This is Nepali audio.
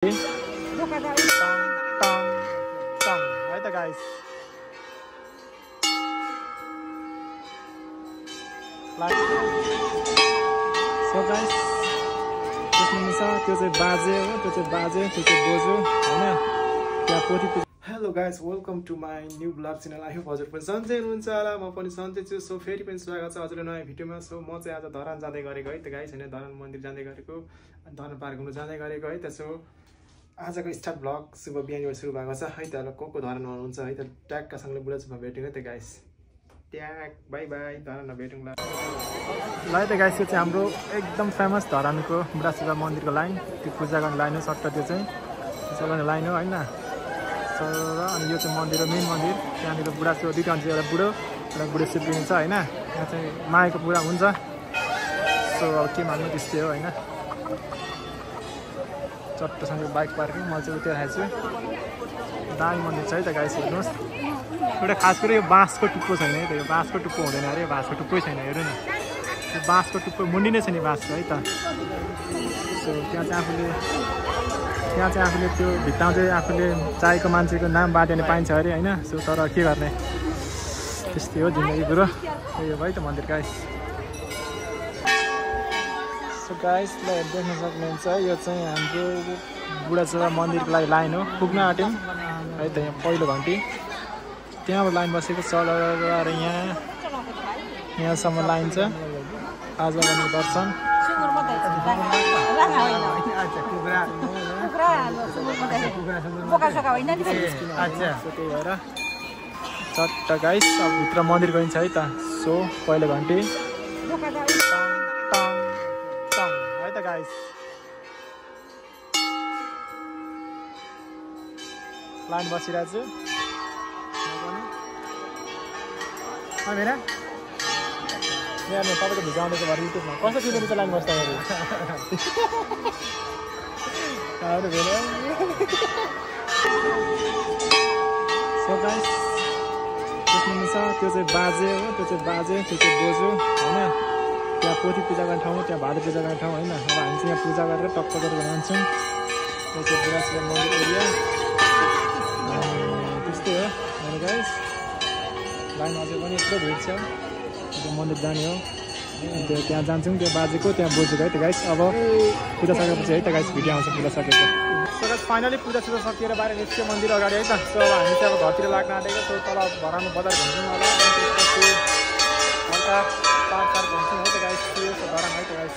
Tong, tong. Right there, guys. Like. So guys, देख्नुहुन्छ त्यो चाहिँ बाजे हो, त्यो चाहिँ बाजे, त्यो चाहिँ बोजू हैन। त्यहाँ पोथी पूजा। Hello guys, welcome to my new blog channel. I hope हजुर पनि सन्चै हुनुहुन्छ होला, म पनि सन्चै छु। सो फेरि पनि स्वागत छ हजुरको नयाँ भिडियोमा। सो म चाहिँ आज धरान जाँदै गरेको है त गाइस, हैन धरान मन्दिर जाँदै गरेको, धरान पार्क घुम्न जाँदै गरेको है त। सो आजको स्टार्ट ब्लग शुभ बिहानबाट सुरु भएको छ है त। ल को धरानमा हुनुहुन्छ है त, ट्यागकासँगले बुढाचोकमा भेट्यौँ है त गाइस। ट्याग बाई बाई, धरानमा भेटौँला। ल है त गाइस, यो चाहिँ हाम्रो एकदम फेमस धरानको बुढाचोका मन्दिरको लाइन, त्यो पूजा गर्ने लाइन हो सट्ट, त्यो चाहिँ पूजा गर्ने लाइन हो हैन। सो र अनि यो चाहिँ मन्दिर हो, मेन मन्दिर। त्यहाँनिर बुढाचोका दुईटा हुन्छ, एउटा बुढो एउटा बुढी सिद्धिनी छ हैन। यहाँ चाहिँ मायाको पूजा हुन्छ। सो अब के भन्नु, त्यस्तै हो हैन। चट्टसँग बाइक पार्किङ मैले चाहिँ उता राखेको छु। दामी मन्दिर छ है त गाइस, हेर्नुहोस्। एउटा खास गरी यो बाँसको टुप्पो छैन है त, यो बाँसको टुप्पो हुँदैन अरे, बाँसको टुप्पै छैन, हेर्नु न। यो बाँसको टुप्पो मुन्डी नै छ नि बाँसको है त। सो त्यहाँ चाहिँ आफूले त्यो भित्तामा चाहिँ आफूले चाहेको मान्छेको नाम बाँड्यो भने पाइन्छ अरे हैन। सो तर के गर्ने, त्यस्तै हो जिन्दगी कुरो। यो भयो त मन्दिर गाइस। सो गाइस, ल देख्न सक्नुहुन्छ यो चाहिँ हाम्रो बुढाचोका मन्दिरको लागि लाइन हो। पुग्न आँट्यौँ है त, यहाँ पहिलो घन्टी त्यहाँबाट लाइन बसेको छ। र यहाँसम्म लाइन छ। आज गर्ने दर्शन त्यही भएर चट्ट गाइस अब भित्र मन्दिर गइन्छ है त। सो पहिलो घन्टी है त गाइस, लाइन बसिरहेको छु। मेरा यहाँ तपाईँको भिजाउँदैको भएर युट्युबमा कस्तो फिल हुन्छ लाइन बस्दाखेरि। सो गाइस, देख्नुहुन्छ त्यो चाहिँ बाजे हो, त्यो चाहिँ बाजे, त्यो चाहिँ बोजू हैन। त्यहाँ पोथी पूजा गर्ने ठाउँ, त्यहाँ भाले पूजा गर्ने ठाउँ हैन। अब हामी चाहिँ यहाँ पूजा गरेर टक्क गरेर जान्छौँ। त्यो चाहिँ बुढाचोका मन्दिर एरिया त्यस्तै हो हैन गाइस। लाइन अझै पनि यत्रो भिड छ, त्यो मन्दिर जाने हो। त्यो त्यहाँ जान्छौँ, त्यो बाजेको त्यहाँ बोजूको है त गाइस। अब पूजा सकेपछि है त गाइस भिडियो आउँछ पूजा सकेको। सो गाइस फाइनली पूजा सुजा सकिएर बाहिर निस्क्यो मन्दिर अगाडि है त। सो अब हामी चाहिँ अब घरतिर लाग्न आँटेको। सो तल भराउनु बजार घुम्छौँ होला, हल्का पार्क घुम्छौँ है त गाइस। त्यो धरान है त गाइस।